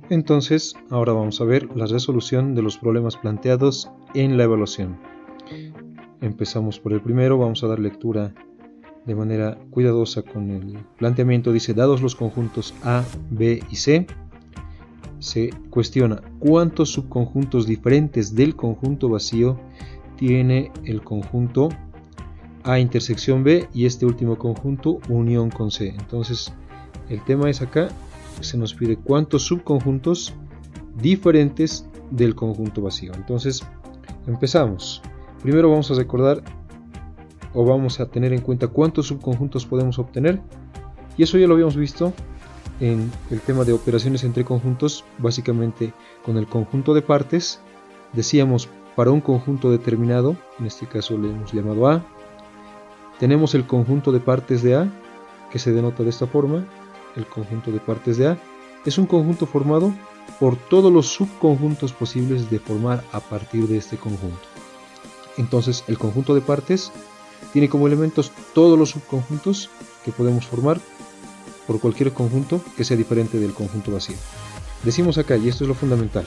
Entonces, ahora vamos a ver la resolución de los problemas planteados en la evaluación. Empezamos por el primero, vamos a dar lectura de manera cuidadosa con el planteamiento. Dice, dados los conjuntos A, B y C, se cuestiona cuántos subconjuntos diferentes del conjunto vacío tiene el conjunto A intersección B y este último conjunto unión con C. Entonces, el tema es acá, se nos pide cuántos subconjuntos diferentes del conjunto vacío. Entonces, empezamos. Primero vamos a recordar o vamos a tener en cuenta cuántos subconjuntos podemos obtener, y eso ya lo habíamos visto en el tema de operaciones entre conjuntos, básicamente con el conjunto de partes. Decíamos, para un conjunto determinado, en este caso le hemos llamado A, tenemos el conjunto de partes de A, que se denota de esta forma. El conjunto de partes de A es un conjunto formado por todos los subconjuntos posibles de formar a partir de este conjunto. Entonces, el conjunto de partes tiene como elementos todos los subconjuntos que podemos formar por cualquier conjunto que sea diferente del conjunto vacío. Decimos acá, y esto es lo fundamental,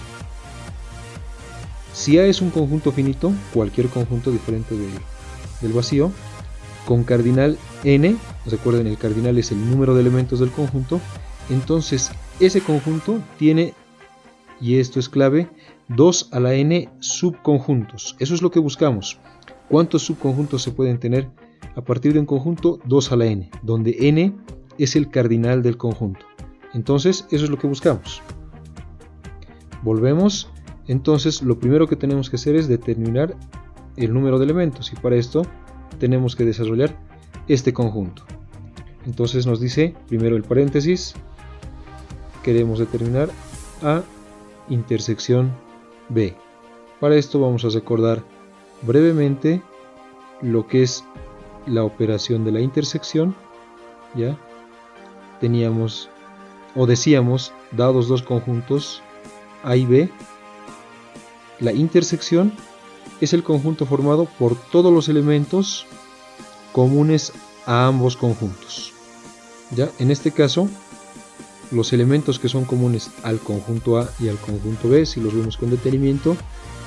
si A es un conjunto finito, cualquier conjunto diferente del vacío, con cardinal n, recuerden, el cardinal es el número de elementos del conjunto, entonces ese conjunto tiene, y esto es clave, 2 a la n subconjuntos. Eso es lo que buscamos. ¿Cuántos subconjuntos se pueden tener a partir de un conjunto? 2 a la n, donde n es el cardinal del conjunto. Entonces, eso es lo que buscamos. Volvemos. Entonces, lo primero que tenemos que hacer es determinar el número de elementos, y para esto tenemos que desarrollar este conjunto. Entonces nos dice, primero el paréntesis, queremos determinar A intersección B. Para esto vamos a recordar brevemente lo que es la operación de la intersección. Ya teníamos o decíamos, dados dos conjuntos A y B, la intersección es el conjunto formado por todos los elementos comunes a ambos conjuntos. Ya en este caso, los elementos que son comunes al conjunto A y al conjunto B, si los vemos con detenimiento,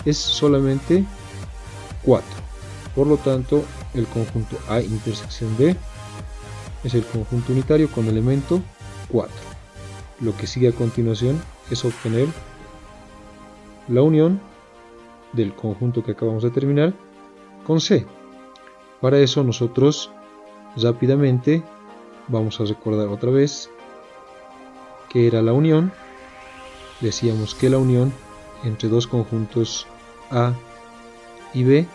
es solamente 4. Por lo tanto, el conjunto A intersección B es el conjunto unitario con elemento 4. Lo que sigue a continuación es obtener la unión del conjunto que acabamos de terminar con C. Para eso nosotros rápidamente vamos a recordar otra vez que era la unión. Decíamos que la unión entre dos conjuntos A y B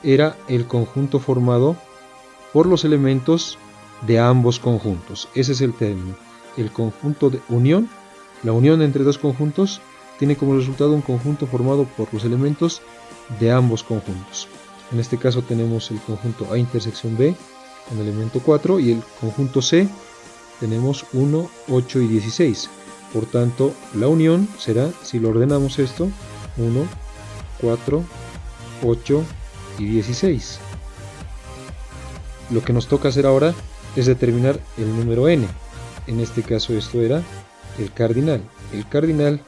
era el conjunto formado por los elementos de ambos conjuntos. Ese es el término. El conjunto de unión, la unión entre dos conjuntos, tiene como resultado un conjunto formado por los elementos de ambos conjuntos. En este caso tenemos el conjunto A intersección B con elemento 4 y el conjunto C tenemos 1, 8 y 16. Por tanto, la unión será, si lo ordenamos esto, 1, 4, 8 y 16. Lo que nos toca hacer ahora es determinar el número n. En este caso esto era el cardinal. El cardinal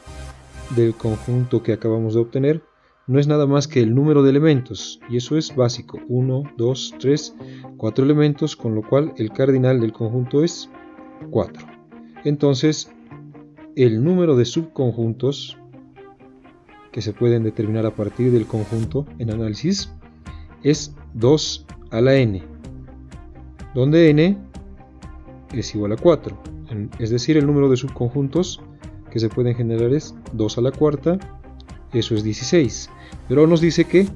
del conjunto que acabamos de obtener no es nada más que el número de elementos, y eso es básico, 1, 2, 3, 4 elementos, con lo cual el cardinal del conjunto es 4. Entonces, el número de subconjuntos que se pueden determinar a partir del conjunto en análisis es 2 a la n, donde n es igual a 4, es decir, el número de subconjuntos que se pueden generar es 2 a la cuarta, eso es 16, pero nos dice que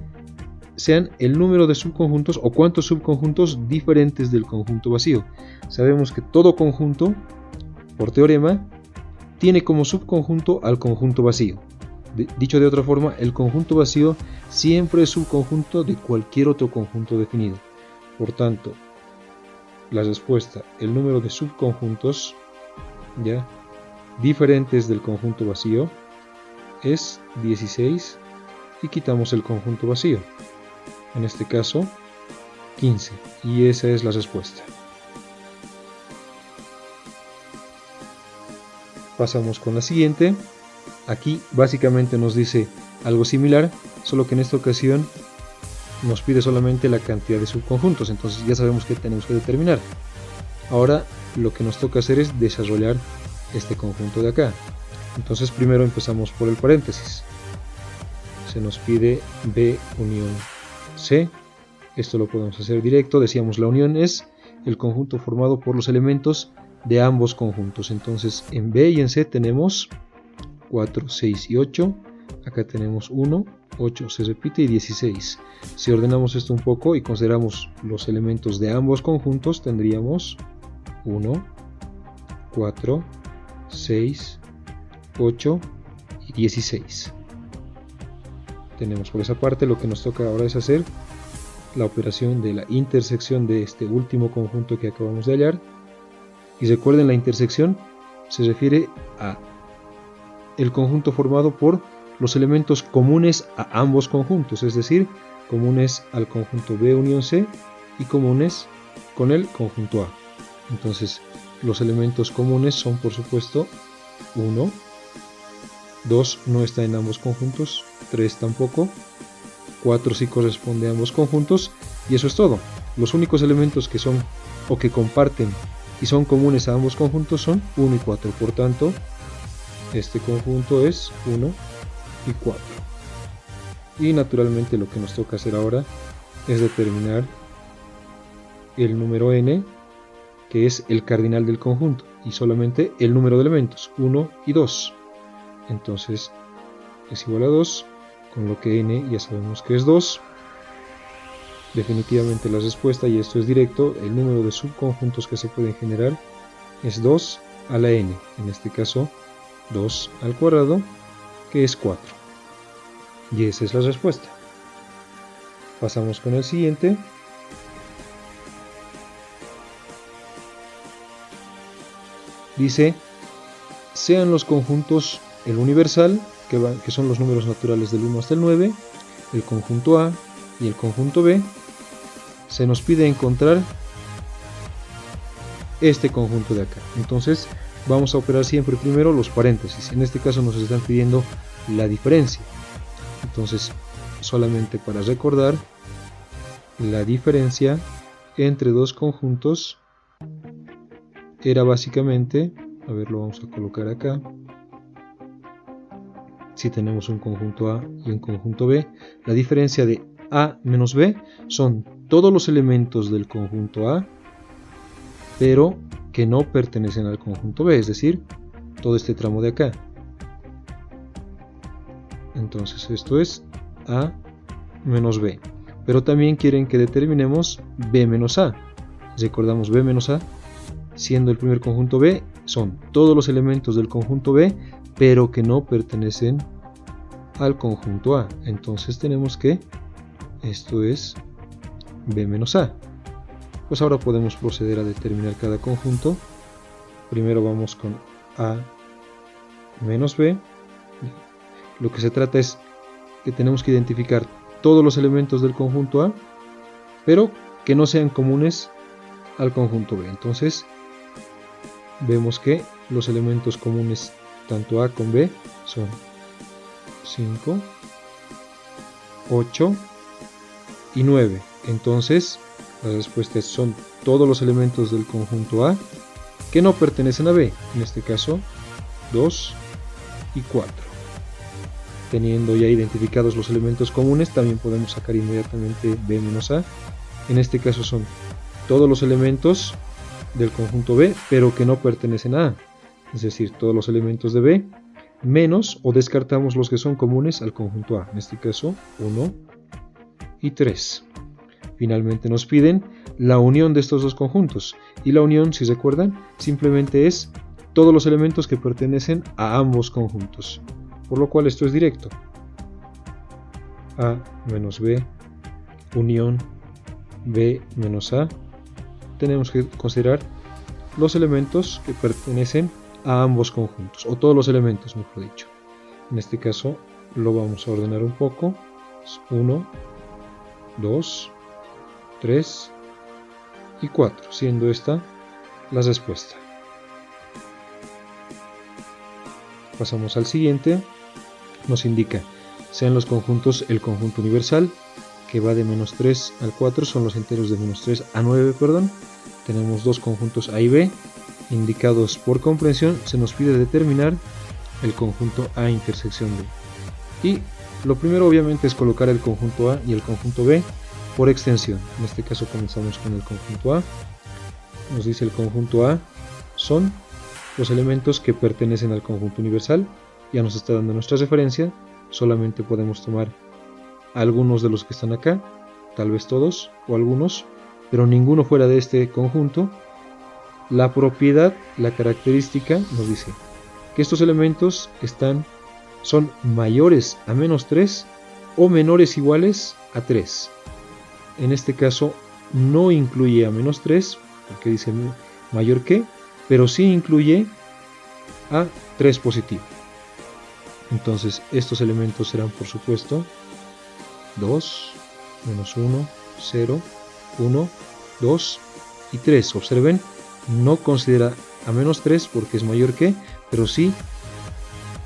sean el número de subconjuntos o cuántos subconjuntos diferentes del conjunto vacío. Sabemos que todo conjunto, por teorema, tiene como subconjunto al conjunto vacío. Dicho de otra forma, el conjunto vacío siempre es subconjunto de cualquier otro conjunto definido. Por tanto, la respuesta, el número de subconjuntos ya diferentes del conjunto vacío es 16, y quitamos el conjunto vacío, en este caso 15, y esa es la respuesta. Pasamos con la siguiente. Aquí básicamente nos dice algo similar, solo que en esta ocasión nos pide solamente la cantidad de subconjuntos, entonces ya sabemos que tenemos que determinar. Ahora lo que nos toca hacer es desarrollar este conjunto de acá. Entonces primero empezamos por el paréntesis. Se nos pide B unión C. Esto lo podemos hacer directo. Decíamos, la unión es el conjunto formado por los elementos de ambos conjuntos. Entonces en B y en C tenemos 4, 6 y 8. Acá tenemos 1, 8 se repite y 16. Si ordenamos esto un poco y consideramos los elementos de ambos conjuntos, tendríamos 1, 4, 6, 8 y 16. Tenemos por esa parte. Lo que nos toca ahora es hacer la operación de la intersección de este último conjunto que acabamos de hallar. Y recuerden, la intersección se refiere a el conjunto formado por los elementos comunes a ambos conjuntos, es decir, comunes al conjunto B unión C y comunes con el conjunto A. Entonces los elementos comunes son, por supuesto, 1, 2 no está en ambos conjuntos, 3 tampoco, 4 sí corresponde a ambos conjuntos, y eso es todo. Los únicos elementos que son o que comparten y son comunes a ambos conjuntos son 1 y 4, por tanto este conjunto es 1 y 4. Y naturalmente lo que nos toca hacer ahora es determinar el número n, que es el cardinal del conjunto, y solamente el número de elementos, 1 y 2. Entonces es igual a 2, con lo que n ya sabemos que es 2. Definitivamente la respuesta, y esto es directo, el número de subconjuntos que se pueden generar es 2 a la n, en este caso 2 al cuadrado, que es 4. Y esa es la respuesta. Pasamos con el siguiente. Dice, sean los conjuntos el universal, que son los números naturales del 1 hasta el 9, el conjunto A y el conjunto B. Se nos pide encontrar este conjunto de acá. Entonces vamos a operar siempre primero los paréntesis. En este caso nos están pidiendo la diferencia. Entonces, solamente para recordar, la diferencia entre dos conjuntos era básicamente, a ver, lo vamos a colocar acá. Si tenemos un conjunto A y un conjunto B, la diferencia de A menos B son todos los elementos del conjunto A, pero que no pertenecen al conjunto B, es decir, todo este tramo de acá. Entonces esto es A menos B. Pero también quieren que determinemos B menos A. Recordamos, B menos A, siendo el primer conjunto B, son todos los elementos del conjunto B, pero que no pertenecen al conjunto A. Entonces tenemos que esto es B menos A. Pues ahora podemos proceder a determinar cada conjunto. Primero vamos con A menos B. Lo que se trata es que tenemos que identificar todos los elementos del conjunto A, pero que no sean comunes al conjunto B. Entonces vemos que los elementos comunes tanto A con B son 5, 8 y 9. Entonces las respuestas son todos los elementos del conjunto A que no pertenecen a B, en este caso 2 y 4. Teniendo ya identificados los elementos comunes, también podemos sacar inmediatamente B menos A. En este caso son todos los elementos del conjunto B, pero que no pertenecen a A, es decir, todos los elementos de B, menos o descartamos los que son comunes al conjunto A, en este caso 1 y 3. Finalmente nos piden la unión de estos dos conjuntos, y la unión, si recuerdan, simplemente es todos los elementos que pertenecen a ambos conjuntos, por lo cual esto es directo. A menos B, unión B menos A. Tenemos que considerar los elementos que pertenecen a ambos conjuntos, o todos los elementos, mejor dicho. En este caso lo vamos a ordenar un poco. 1, 2, 3 y 4, siendo esta la respuesta. Pasamos al siguiente. nos indica, sean los conjuntos el conjunto universal, que va de menos 3 al 4, son los enteros de menos 3 a 9, perdón. Tenemos dos conjuntos A y B, indicados por comprensión, se nos pide determinar el conjunto A intersección B. Y lo primero obviamente es colocar el conjunto A y el conjunto B por extensión. En este caso comenzamos con el conjunto A. Nos dice el conjunto A son los elementos que pertenecen al conjunto universal. Ya nos está dando nuestra referencia, solamente podemos tomar algunos de los que están acá, tal vez todos o algunos, pero ninguno fuera de este conjunto. La propiedad, la característica nos dice que estos elementos son mayores a menos 3 o menores iguales a 3. En este caso no incluye a menos 3, porque dice mayor que, pero sí incluye a 3 positivo. Entonces estos elementos serán, por supuesto, 2, menos 1, 0, 1, 2 y 3. Observen, no considera a menos 3 porque es mayor que, pero sí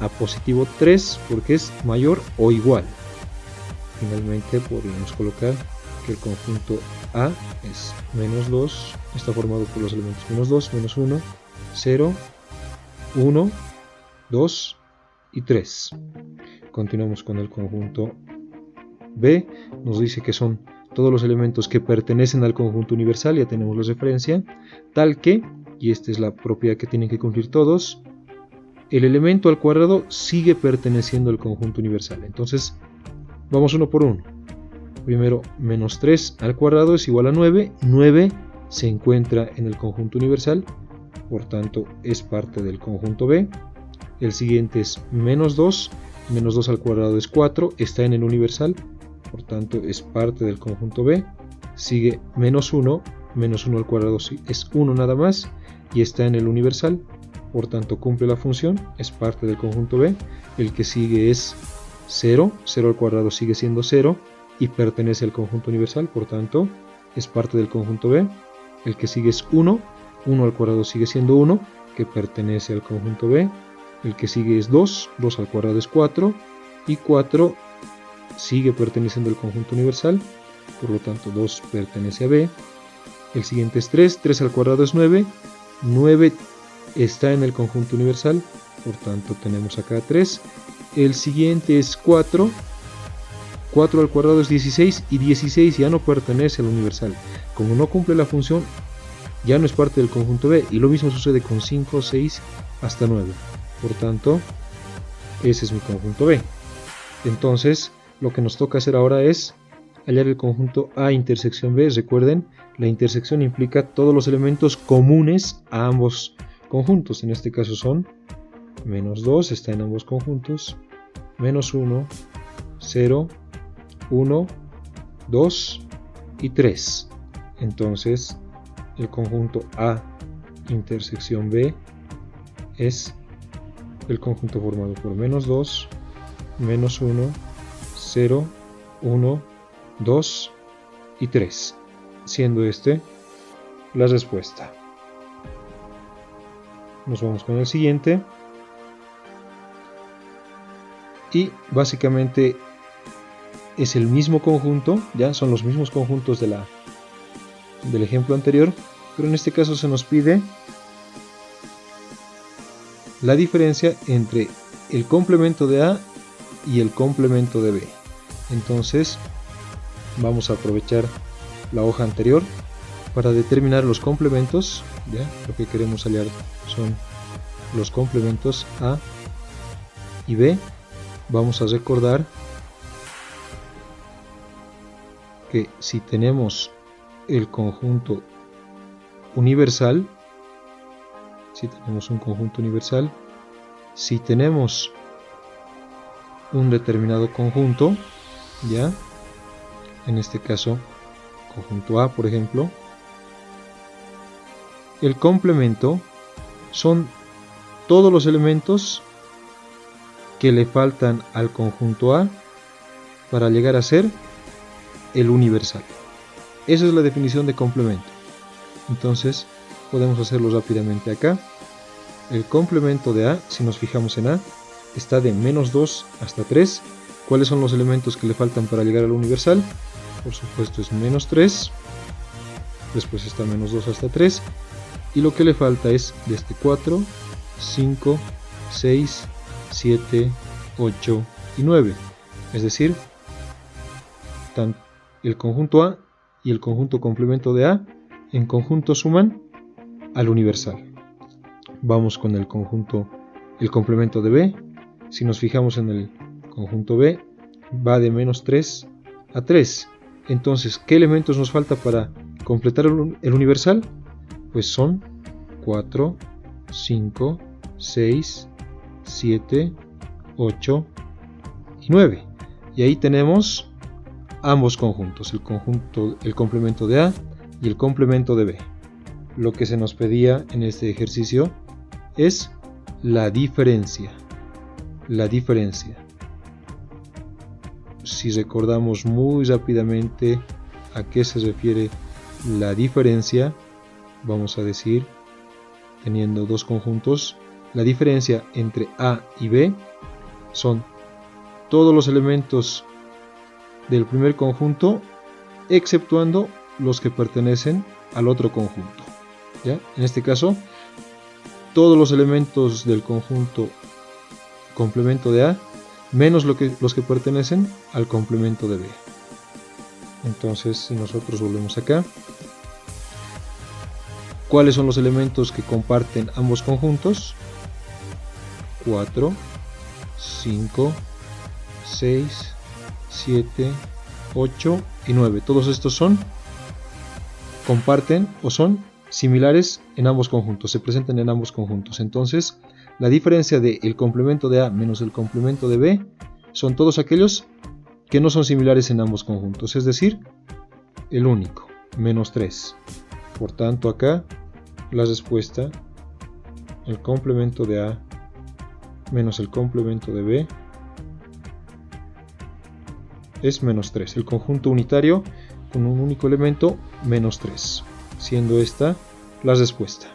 a positivo 3 porque es mayor o igual. Finalmente podríamos colocar que el conjunto A es menos 2, está formado por los elementos menos 2, menos 1, 0, 1, 2 y 3. Continuamos con el conjunto B, nos dice que son todos los elementos que pertenecen al conjunto universal, ya tenemos la referencia, tal que, y esta es la propiedad que tienen que cumplir todos, el elemento al cuadrado sigue perteneciendo al conjunto universal. Entonces vamos uno por uno. Primero, menos 3 al cuadrado es igual a 9, 9 se encuentra en el conjunto universal, por tanto es parte del conjunto B. El siguiente es menos 2 al cuadrado es 4, está en el universal, por tanto es parte del conjunto B. Sigue menos 1 al cuadrado es 1 nada más y está en el universal, por tanto cumple la función, es parte del conjunto B. El que sigue es 0, 0 al cuadrado sigue siendo 0 y pertenece al conjunto universal, por tanto es parte del conjunto B. El que sigue es 1, 1 al cuadrado sigue siendo 1, que pertenece al conjunto B. El que sigue es 2, 2 al cuadrado es 4 y 4 sigue perteneciendo al conjunto universal, por lo tanto 2 pertenece a B. El siguiente es 3, 3 al cuadrado es 9, 9 está en el conjunto universal, por tanto tenemos acá 3. El siguiente es 4, 4 al cuadrado es 16 y 16 ya no pertenece al universal. Como no cumple la función, ya no es parte del conjunto B, y lo mismo sucede con 5, 6 hasta 9. Por tanto, ese es mi conjunto B. Entonces, lo que nos toca hacer ahora es hallar el conjunto A intersección B. Recuerden, la intersección implica todos los elementos comunes a ambos conjuntos. En este caso son menos 2, está en ambos conjuntos, menos 1, 0, 1, 2 y 3. Entonces, el conjunto A intersección B es el conjunto formado por menos 2, menos 1, 0, 1, 2 y 3, siendo este la respuesta. Nos vamos con el siguiente. Y básicamente es el mismo conjunto, ya son los mismos conjuntos del ejemplo anterior, pero en este caso se nos pide la diferencia entre el complemento de A y el complemento de B. Entonces vamos a aprovechar la hoja anterior para determinar los complementos. ¿Ya? Lo que queremos hallar son los complementos A y B. Vamos a recordar que si tenemos el conjunto universal, si tenemos un conjunto universal, si tenemos un determinado conjunto, ya, en este caso conjunto A, por ejemplo, el complemento son todos los elementos que le faltan al conjunto A para llegar a ser el universal. Esa es la definición de complemento. Entonces podemos hacerlo rápidamente acá. El complemento de A, si nos fijamos en A, está de menos 2 hasta 3. ¿Cuáles son los elementos que le faltan para llegar al universal? Por supuesto es menos 3, después está menos 2 hasta 3, y lo que le falta es desde 4, 5, 6, 7, 8 y 9. Es decir, el conjunto A y el conjunto complemento de A en conjunto suman al universal. Vamos con el complemento de B. Si nos fijamos en el conjunto B, va de menos 3 a 3. Entonces, ¿qué elementos nos falta para completar el universal? Pues son 4, 5, 6, 7, 8 y 9. Y ahí tenemos ambos conjuntos, el complemento de A y el complemento de B. Lo que se nos pedía en este ejercicio es la diferencia. La diferencia. Si recordamos muy rápidamente a qué se refiere la diferencia, vamos a decir, teniendo dos conjuntos, la diferencia entre A y B son todos los elementos del primer conjunto, exceptuando los que pertenecen al otro conjunto. ¿Ya? En este caso, todos los elementos del conjunto complemento de A, menos los que pertenecen al complemento de B. Entonces, si nosotros volvemos acá, ¿cuáles son los elementos que comparten ambos conjuntos? 4, 5, 6, 7, 8 y 9. Todos estos comparten o son similares en ambos conjuntos, se presentan en ambos conjuntos. Entonces, la diferencia del complemento de A menos el complemento de B son todos aquellos que no son similares en ambos conjuntos, es decir, el único, menos 3. Por tanto, acá la respuesta, el complemento de A menos el complemento de B, es menos 3. El conjunto unitario con un único elemento, menos 3. Siendo esta la respuesta.